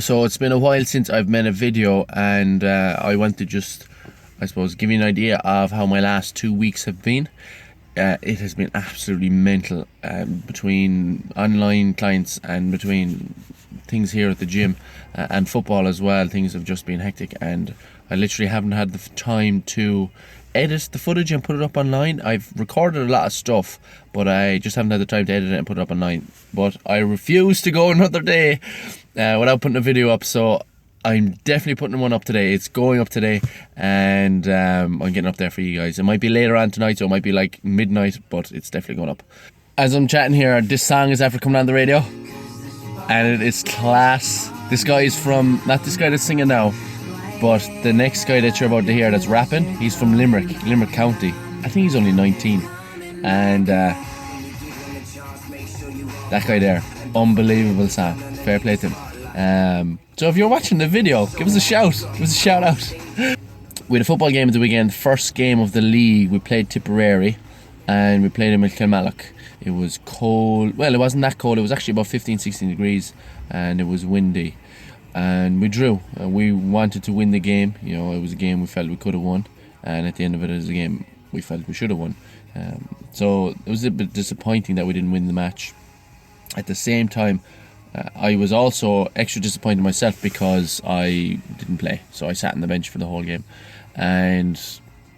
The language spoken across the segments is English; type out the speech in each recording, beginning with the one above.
So it's been a while since I've made a video, and I want to just, I suppose, give you an idea of how my last 2 weeks have been. It has been absolutely mental, between online clients and between things here at the gym and football as well. Things have just been hectic, and I literally haven't had the time to edit the footage and put it up online. I've recorded a lot of stuff, but I just haven't had the time to edit it and put it up online. But I refuse to go another day without putting a video up, so I'm definitely putting one up today. It's going up today, and I'm getting up there for you guys. It might be later on tonight, so it might be like midnight, but it's definitely going up. As I'm chatting here, this song is after coming on the radio, and it is class. This guy is from, not this guy that's singing now, but the next guy that you're about to hear that's rapping, he's from Limerick County. I think he's only 19. And that guy there, unbelievable song. Fair play to him. So if you're watching the video, give us a shout. Give us a shout out. We had a football game of the weekend, first game of the league. We played Tipperary, and we played in Kilmallock. It was cold. Well, it wasn't that cold. It was actually about 15-16 degrees, and it was windy. And we drew. We wanted to win the game. You know, it was a game we felt we could have won, and at the end of it, it was a game we felt we should have won. So it was a bit disappointing that we didn't win the match. At the same time, I was also extra disappointed myself because I didn't play. So I sat on the bench for the whole game. And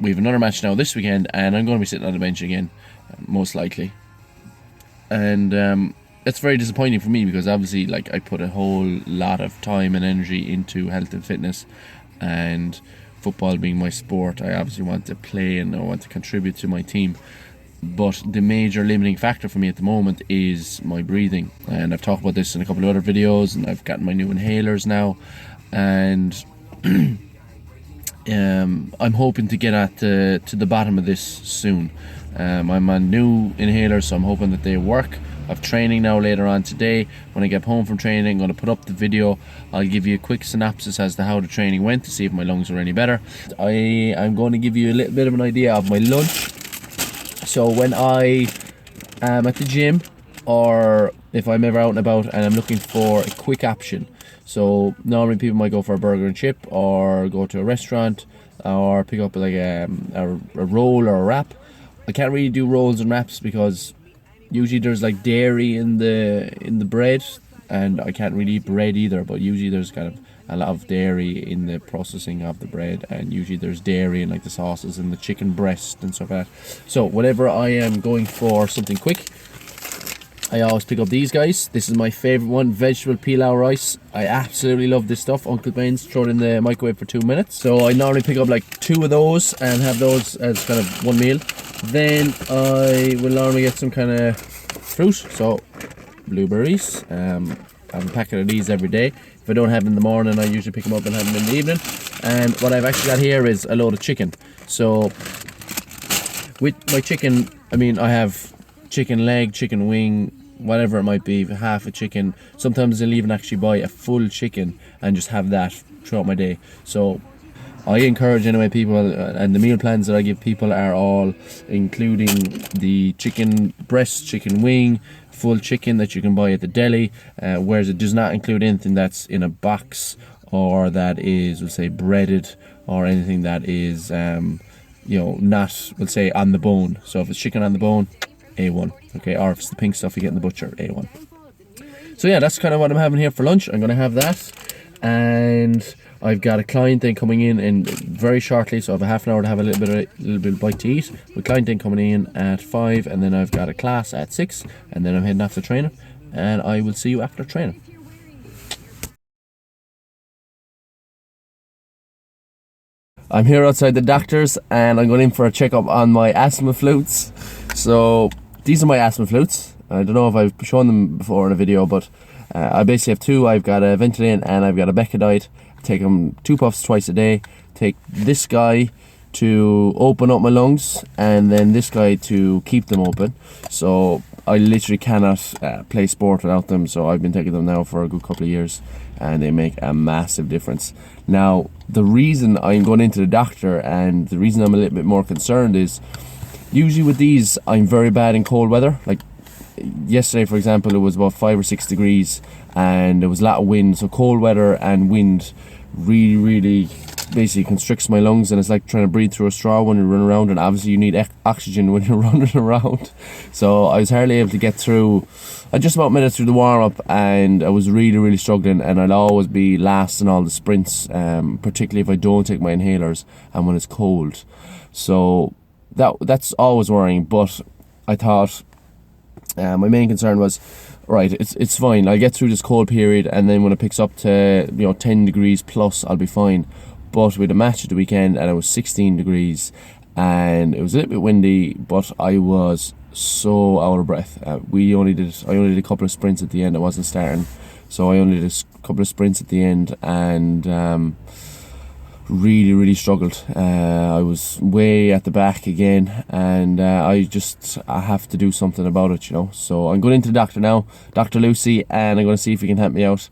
we have another match now this weekend, and I'm going to be sitting on the bench again, most likely. And it's very disappointing for me because obviously, like, I put a whole lot of time and energy into health and fitness, and football being my sport, I obviously want to play and I want to contribute to my team. But the major limiting factor for me at the moment is my breathing, and I've talked about this in a couple of other videos, and I've gotten my new inhalers now, and I'm hoping to get at to the bottom of this soon. I'm on new inhalers, so I'm hoping that they work. I've training now later on today. When I get home from training, I'm going to put up the video. I'll give you a quick synopsis as to how the training went to see if my lungs are any better. I'm going to give you a little bit of an idea of my lunch. So when I am at the gym, or if I'm ever out and about and I'm looking for a quick option, so normally people might go for a burger and chip, or go to a restaurant, or pick up like a roll or a wrap. I can't really do rolls and wraps because usually there's like dairy in the bread, and I can't really eat bread either, but usually there's kind of a lot of dairy in the processing of the bread, and usually there's dairy in like the sauces and the chicken breast and stuff like that. So whenever I am going for something quick, I always pick up these guys. This is my favorite one, vegetable pilau rice. I absolutely love this stuff. Uncle Ben's, throw it in the microwave for 2 minutes. So I normally pick up like 2 of those and have those as kind of one meal. Then I will normally get some kind of fruit, so blueberries. I have a packet of these every day. If I don't have them in the morning, I usually pick them up and have them in the evening. And what I've actually got here is a load of chicken. So with my chicken, I mean, I have chicken leg, chicken wing, whatever it might be, half a chicken. Sometimes I'll even actually buy a full chicken and just have that throughout my day. So I encourage anyway people, and the meal plans that I give people are all including the chicken breast, chicken wing, full chicken that you can buy at the deli, whereas it does not include anything that's in a box or that is, we'll say, breaded, or anything that is, you know, not, we'll say, on the bone. So if it's chicken on the bone, A1, okay, or if it's the pink stuff you get in the butcher, A1. So yeah, that's kind of what I'm having here for lunch. I'm going to have that, and I've got a client then coming in very shortly, so I have a half an hour to have a little bit of bite to eat. With client then coming in at 5, and then I've got a class at 6, and then I'm heading off to training, and I will see you after training. I'm here outside the doctor's, and I'm going in for a checkup on my asthma flutes. So these are my asthma flutes. I don't know if I've shown them before in a video, but I basically have 2. I've got a Ventolin and I've got a Becadite. Take them 2 puffs twice a day. Take this guy to open up my lungs, and then this guy to keep them open. So I literally cannot play sport without them. So I've been taking them now for a good couple of years, and they make a massive difference. Now, the reason I'm going into the doctor, and the reason I'm a little bit more concerned, is usually with these I'm very bad in cold weather. Like yesterday, for example, it was about 5 or 6 degrees, and there was a lot of wind. So cold weather and wind really basically constricts my lungs, and it's like trying to breathe through a straw when you run around, and obviously you need oxygen when you're running around. So I was hardly able to get through. I just about made it through the warm-up, and I was really struggling, and I'll always be last in all the sprints, particularly if I don't take my inhalers and when it's cold. So that's always worrying. But I thought my main concern was, right, it's fine, I'll get through this cold period, and then when it picks up to 10 degrees plus, I'll be fine. But we had a match at the weekend, and it was 16 degrees, and it was a little bit windy, but I was so out of breath. I only did a couple of sprints at the end. I wasn't starting, so I only did a couple of sprints at the end, and really struggled. I was way at the back again, and I have to do something about it, So I'm going into the doctor now, Dr. Lucy, and I'm going to see if he can help me out.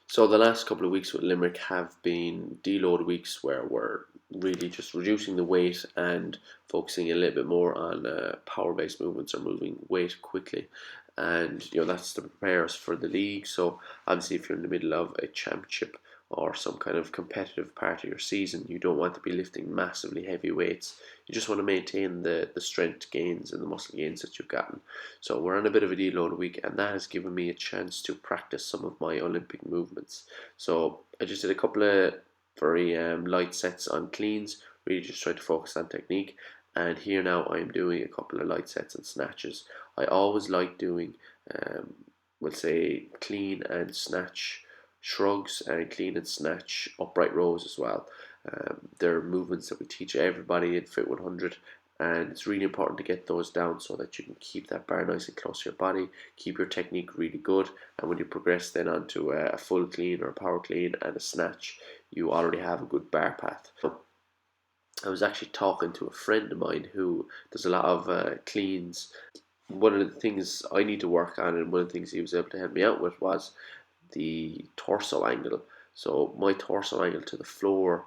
So the last couple of weeks with Limerick have been deload weeks where we're really just reducing the weight and focusing a little bit more on power-based movements or moving weight quickly. And that's to prepare us for the league. So obviously, if you're in the middle of a championship or some kind of competitive part of your season, you don't want to be lifting massively heavy weights. You just want to maintain the strength gains and the muscle gains that you've gotten. So we're on a bit of a deload week, and that has given me a chance to practice some of my Olympic movements. So I just did a couple of very light sets on cleans, really just trying to focus on technique. And here now I am doing a couple of light sets and snatches. I always like doing, we'll say, clean and snatch shrugs and clean and snatch upright rows as well. They're movements that we teach everybody in Fit 100, and it's really important to get those down so that you can keep that bar nice and close to your body, keep your technique really good, and when you progress then onto a full clean or a power clean and a snatch, you already have a good bar path. I was actually talking to a friend of mine who does a lot of cleans. One of the things I need to work on, and one of the things he was able to help me out with, was the torso angle. So my torso angle to the floor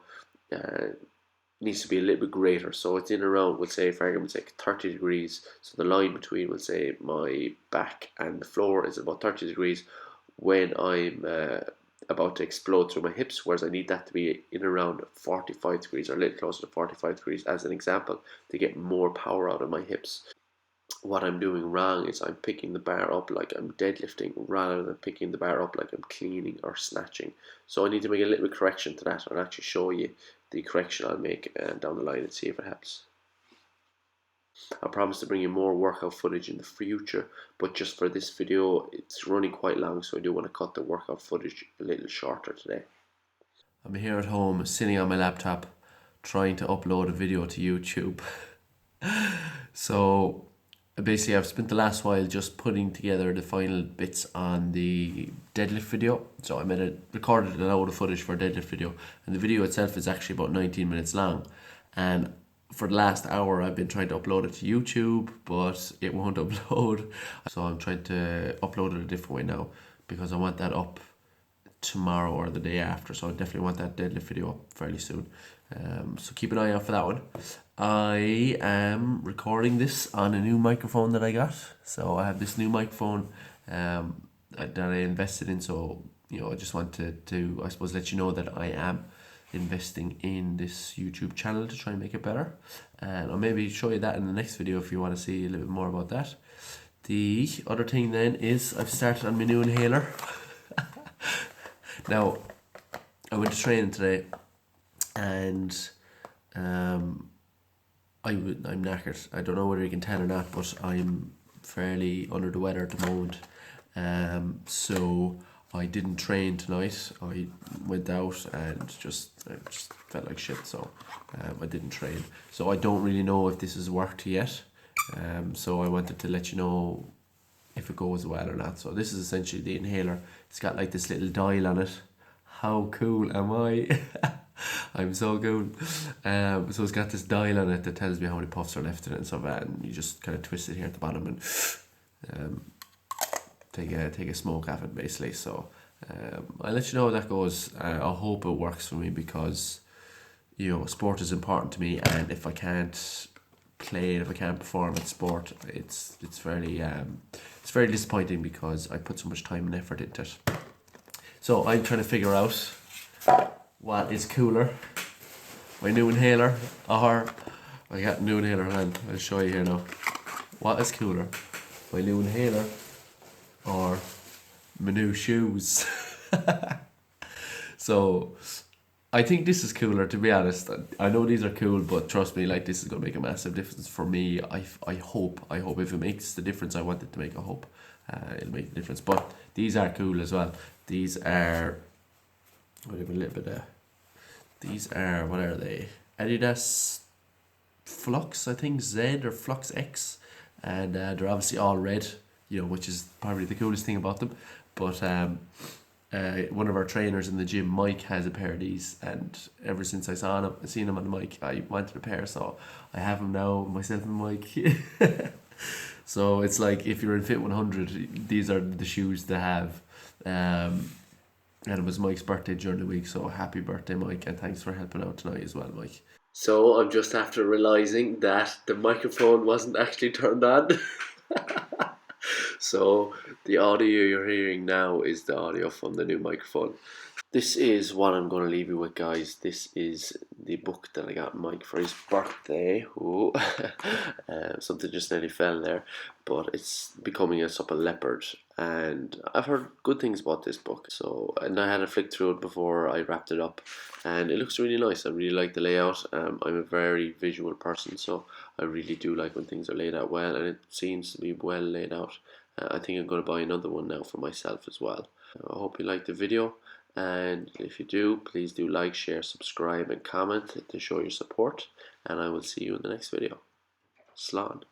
needs to be a little bit greater. So it's in around, we'll say, for argument's sake, 30 degrees. So the line between, we'll say, my back and the floor is about 30 degrees when I'm about to explode through my hips, whereas I need that to be in around 45 degrees or a little closer to 45 degrees as an example to get more power out of my hips. What I'm doing wrong is I'm picking the bar up like I'm deadlifting rather than picking the bar up like I'm cleaning or snatching. So I need to make a little bit correction to that and actually show you the correction I'll make down the line and see if it helps. I promise to bring you more workout footage in the future, but just for this video it's running quite long, so I do want to cut the workout footage a little shorter today. I'm here at home sitting on my laptop trying to upload a video to YouTube. So basically I've spent the last while just putting together the final bits on the deadlift video. So I recorded a load of footage for a deadlift video, and the video itself is actually about 19 minutes long, and for the last hour I've been trying to upload it to YouTube, but it won't upload. So I'm trying to upload it a different way now because I want that up tomorrow or the day after. So I definitely want that deadlift video up fairly soon. So keep an eye out for that one. I am recording this on a new microphone that I got. So I have this new microphone that I invested in. So I just wanted to, I suppose, let you know that I am investing in this YouTube channel to try and make it better, and I'll maybe show you that in the next video if you want to see a little bit more about that. The other thing then is I've started on my new inhaler. Now I went to training today, and I'm knackered. I don't know whether you can tell or not, but I'm fairly under the weather at the moment, so I didn't train tonight. I went out and I just felt like shit, so I didn't train. So I don't really know if this has worked yet. So I wanted to let you know if it goes well or not. So this is essentially the inhaler. It's got like this little dial on it. How cool am I? I'm so cool. So it's got this dial on it that tells me how many puffs are left in it and stuff, and you just kind of twist it here at the bottom and take a smoke off it basically. So I'll let you know how that goes. I hope it works for me because sport is important to me, and if I can't play, and if I can't perform at sport, it's very disappointing because I put so much time and effort into it. So I'm trying to figure out what is cooler, my new inhaler, or I got a new inhaler in hand. I'll show you here now. What is cooler, my new inhaler or my new shoes? So I think this is cooler, to be honest. I know these are cool, but trust me, like, this is gonna make a massive difference for me. I hope if it makes the difference I want it to make, I hope it'll make the difference. But these are cool as well. These are, wait a little bit there. These are, what are they? Adidas Flux, I think, Z or Flux X, and they're obviously all red, you know, which is probably the coolest thing about them. But one of our trainers in the gym, Mike, has a pair of these, and ever since I seen him on the mic, I wanted a pair, so I have them now, myself and Mike. So it's like, if you're in Fit 100, these are the shoes to have. And it was Mike's birthday during the week, so happy birthday, Mike, and thanks for helping out tonight as well, Mike. So I'm just after realising that the microphone wasn't actually turned on. So the audio you're hearing now is the audio from the new microphone. This is what I'm going to leave you with, guys. This is the book that I got Mike for his birthday. Ooh. Something just nearly fell there. But it's Becoming a Supple Leopard. And I've heard good things about this book. And I had a flick through it before I wrapped it up. And it looks really nice. I really like the layout. I'm a very visual person, so I really do like when things are laid out well. And it seems to be well laid out. I think I'm going to buy another one now for myself as well. I hope you liked the video. And if you do, please do like, share, subscribe and comment to show your support, and I will see you in the next video. Slán.